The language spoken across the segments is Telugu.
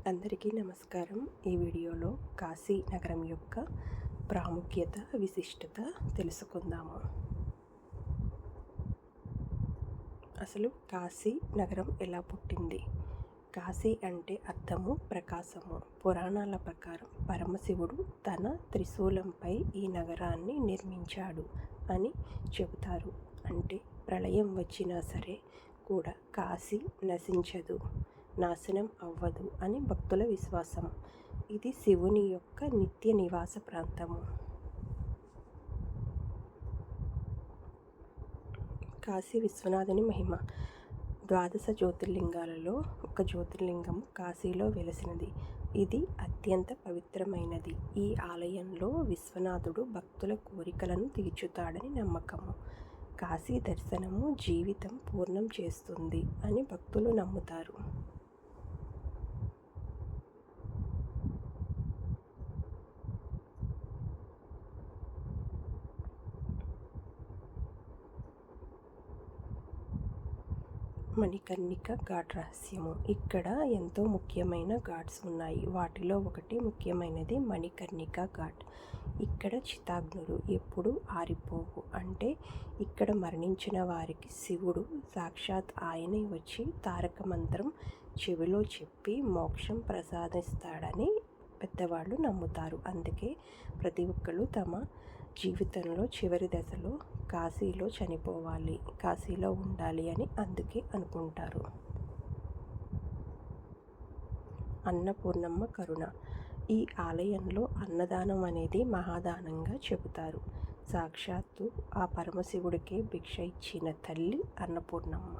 అందరికీ నమస్కారం. ఈ వీడియోలో కాశీ నగరం యొక్క ప్రాముఖ్యత, విశిష్టత తెలుసుకుందాము. అసలు కాశీ నగరం ఎలా పుట్టింది? కాశీ అంటే అర్థము ప్రకాశము. పురాణాల ప్రకారం పరమశివుడు తన త్రిశూలంపై ఈ నగరాన్ని నిర్మించాడు అని చెబుతారు. అంటే ప్రళయం వచ్చినా సరే కూడా కాశీ నశించదు, నాశనం అవ్వదు అని భక్తుల విశ్వాసం. ఇది శివుని యొక్క నిత్య నివాస ప్రాంతము. కాశీ విశ్వనాథుని మహిమ. 12 జ్యోతిర్లింగాలలో ఒక జ్యోతిర్లింగం కాశీలో వెలసినది. ఇది అత్యంత పవిత్రమైనది. ఈ ఆలయంలో విశ్వనాథుడు భక్తుల కోరికలను తీర్చుతాడని నమ్మకము. కాశీ దర్శనము జీవితం పూర్ణం చేస్తుంది అని భక్తులు నమ్ముతారు. మణికర్ణిక ఘాట్ రహస్యము. ఇక్కడ ఎంతో ముఖ్యమైన ఘాట్స్ ఉన్నాయి. వాటిలో ఒకటి ముఖ్యమైనది మణికర్ణిక ఘాట్. ఇక్కడ చితాగ్నులు ఎప్పుడు ఆరిపోవు. అంటే ఇక్కడ మరణించిన వారికి శివుడు సాక్షాత్ ఆయనే వచ్చి తారక మంత్రం చెవిలో చెప్పి మోక్షం ప్రసాదిస్తాడని పెద్దవాళ్ళు నమ్ముతారు. అందుకే ప్రతి ఒక్కరు తమ జీవితంలో చివరి దశలో కాశీలో చనిపోవాలి, కాశీలో ఉండాలి అని అందుకే అనుకుంటారు. అన్నపూర్ణమ్మ కరుణ. ఈ ఆలయంలో అన్నదానం అనేది మహాదానంగా చెబుతారు. సాక్షాత్తు ఆ పరమశివుడికే భిక్ష ఇచ్చిన తల్లి అన్నపూర్ణమ్మ.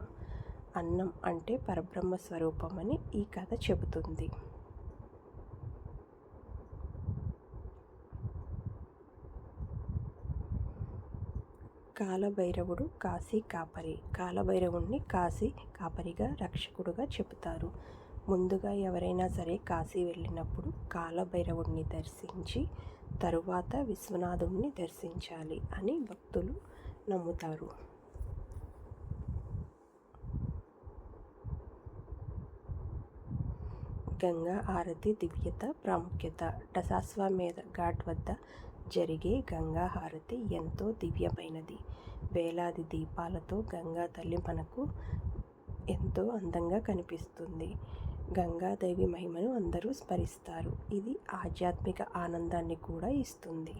అన్నం అంటే పరబ్రహ్మ స్వరూపమని ఈ కథ చెబుతుంది. కాలభైరవుడు కాశీ కాపరి. కాలభైరవుడిని కాశీ కాపరిగా, రక్షకుడుగా చెబుతారు. ముందుగా ఎవరైనా సరే కాశీ వెళ్ళినప్పుడు కాలభైరవుడిని దర్శించి తరువాత విశ్వనాథుడిని దర్శించాలి అని భక్తులు నమ్ముతారు. గంగా హారతి దివ్యత, ప్రాముఖ్యత. దశాశ్వమేధ ఘాట్ వద్ద జరిగే గంగా హారతి ఎంతో దివ్యమైనది. వేలాది దీపాలతో గంగా తల్లి మనకు ఎంతో అందంగా కనిపిస్తుంది. గంగాదేవి మహిమను అందరూ స్మరిస్తారు. ఇది ఆధ్యాత్మిక ఆనందాన్ని కూడా ఇస్తుంది.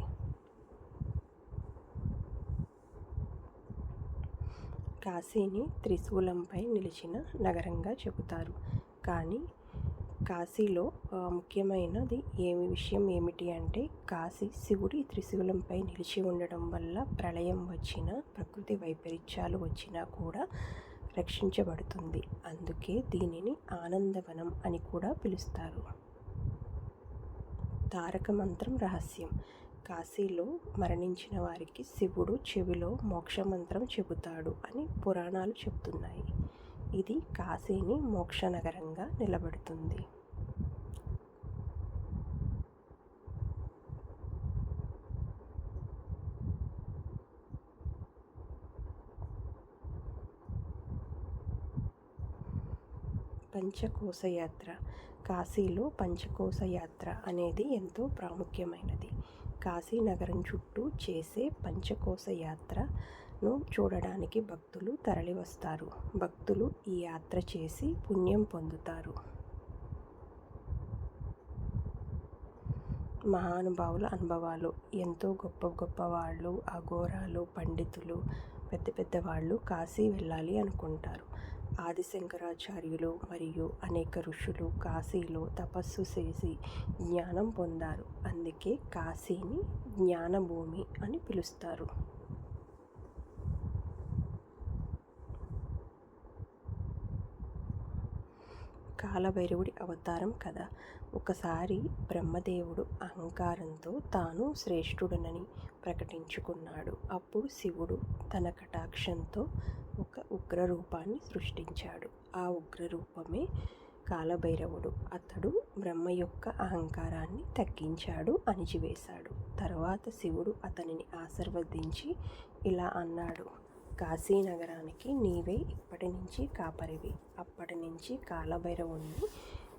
కాశీని త్రిశూలంపై నిలిచిన నగరంగా చెబుతారు. కానీ కాశీలో ముఖ్యమైనది విషయం ఏమిటి అంటే కాశీ శివుడి త్రిశూలంపై నిలిచి ఉండడం వల్ల ప్రళయం వచ్చినా, ప్రకృతి వైపరీత్యాలు వచ్చినా కూడా రక్షించబడుతుంది. అందుకే దీనిని ఆనందవనం అని కూడా పిలుస్తారు. తారక మంత్రం రహస్యం. కాశీలో మరణించిన వారికి శివుడు చెవిలో మోక్షమంత్రం చెబుతాడు అని పురాణాలు చెబుతున్నాయి. ఇది కాశీని మోక్ష నగరంగా నిలబెడుతుంది. పంచకోశ యాత్ర. కాశీలో పంచకోశ యాత్ర అనేది ఎంతో ప్రాముఖ్యమైనది. కాశీ నగరం చుట్టూ చేసే పంచకోశ యాత్రను చూడడానికి భక్తులు తరలివస్తారు. భక్తులు ఈ యాత్ర చేసి పుణ్యం పొందుతారు. మహానుభావుల అనుభవాలు. ఎంతో గొప్ప గొప్ప వాళ్ళు, అఘోరాలు, పండితులు, పెద్ద పెద్ద వాళ్ళు కాశీ వెళ్ళాలి అనుకుంటారు. ఆదిశంకరాచార్యులు మరియు అనేక ఋషులు కాశీలో తపస్సు చేసి జ్ఞానం పొందారు. అందుకే కాశీని జ్ఞానభూమి అని పిలుస్తారు. కాలభైరవుడి అవతారం కథ. ఒకసారి బ్రహ్మదేవుడు అహంకారంతో తాను శ్రేష్ఠుడనని ప్రకటించుకున్నాడు. అప్పుడు శివుడు తన కటాక్షంతో ఒక ఉగ్రరూపాన్ని సృష్టించాడు. ఆ ఉగ్రరూపమే కాలభైరవుడు. అతడు బ్రహ్మ యొక్క అహంకారాన్ని తగ్గించాడు, అణిచివేశాడు. తర్వాత శివుడు అతనిని ఆశీర్వదించి ఇలా అన్నాడు: కాశీ నగరానికి నీవే ఇప్పటి నుంచి కాపరివి. అప్పటి నుంచి కాలభైరవుణ్ణి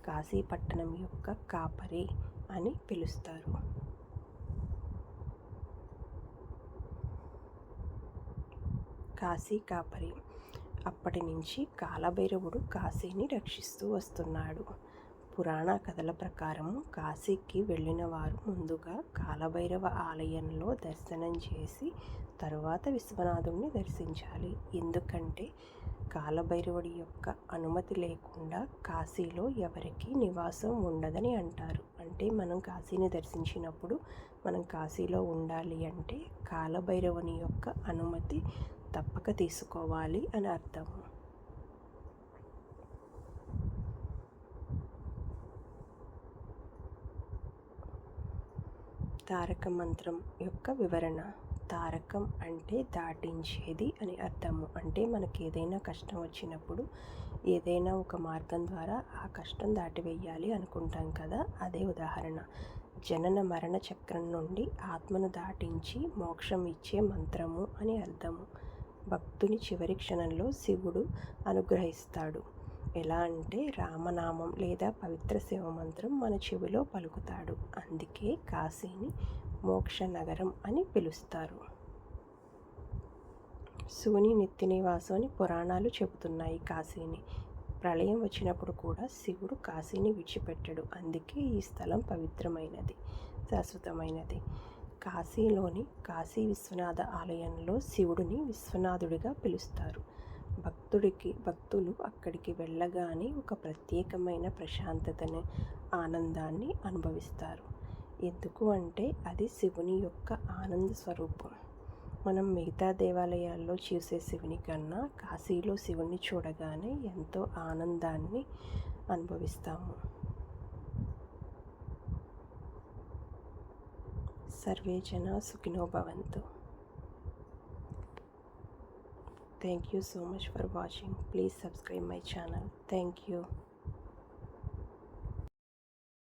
కాశీ పట్టణం యొక్క కాపరి అని పిలుస్తారు. కాశీ కాపరి. అప్పటి నుంచి కాలభైరవుడు కాశీని రక్షిస్తూ వస్తున్నాడు. పురాణ కథల ప్రకారం కాశీకి వెళ్ళిన వారు ముందుగా కాలభైరవ ఆలయంలో దర్శనం చేసి తరువాత విశ్వనాథుడిని దర్శించాలి. ఎందుకంటే కాలభైరవుడి యొక్క అనుమతి లేకుండా కాశీలో ఎవరికీ నివాసం ఉండదని అంటారు. అంటే మనం కాశీని దర్శించినప్పుడు మనం కాశీలో ఉండాలి అంటే కాలభైరవుని యొక్క అనుమతి తప్పక తీసుకోవాలి అని అర్థము. తారక మంత్రం యొక్క వివరణ. తారకం అంటే దాటించేది అని అర్థము. అంటే మనకి ఏదైనా కష్టం వచ్చినప్పుడు ఏదైనా ఒక మార్గం ద్వారా ఆ కష్టం దాటివేయాలి అనుకుంటాం కదా, అదే ఉదాహరణ. జనన మరణ చక్రం నుండి ఆత్మను దాటించి మోక్షం ఇచ్చే మంత్రము అని అర్థము. భక్తుని చివరి క్షణంలో శివుడు అనుగ్రహిస్తాడు. ఎలా అంటే రామనామం లేదా పవిత్ర శివమంత్రం మన చెవిలో పలుకుతాడు. అందుకే కాశీని మోక్ష నగరం అని పిలుస్తారు. శివుని నిత్య నివాసం అని పురాణాలు చెబుతున్నాయి కాశీని. ప్రళయం వచ్చినప్పుడు కూడా శివుడు కాశీని విడిచిపెట్టడు. అందుకే ఈ స్థలం పవిత్రమైనది, శాశ్వతమైనది. కాశీలోని కాశీ విశ్వనాథ ఆలయంలో శివుడిని విశ్వనాథుడిగా పిలుస్తారు. భక్తులు అక్కడికి వెళ్ళగానే ఒక ప్రత్యేకమైన ప్రశాంతతని, ఆనందాన్ని అనుభవిస్తారు. ఎందుకు అంటే అది శివుని యొక్క ఆనంద స్వరూపం. మనం మిగతా దేవాలయాల్లో చూసే శివుని కన్నా కాశీలో శివుని చూడగానే ఎంతో ఆనందాన్ని అనుభవిస్తాము. సర్వే జనా సుఖినో భవంతు. Thank you so much for watching. Please subscribe my channel. Thank you.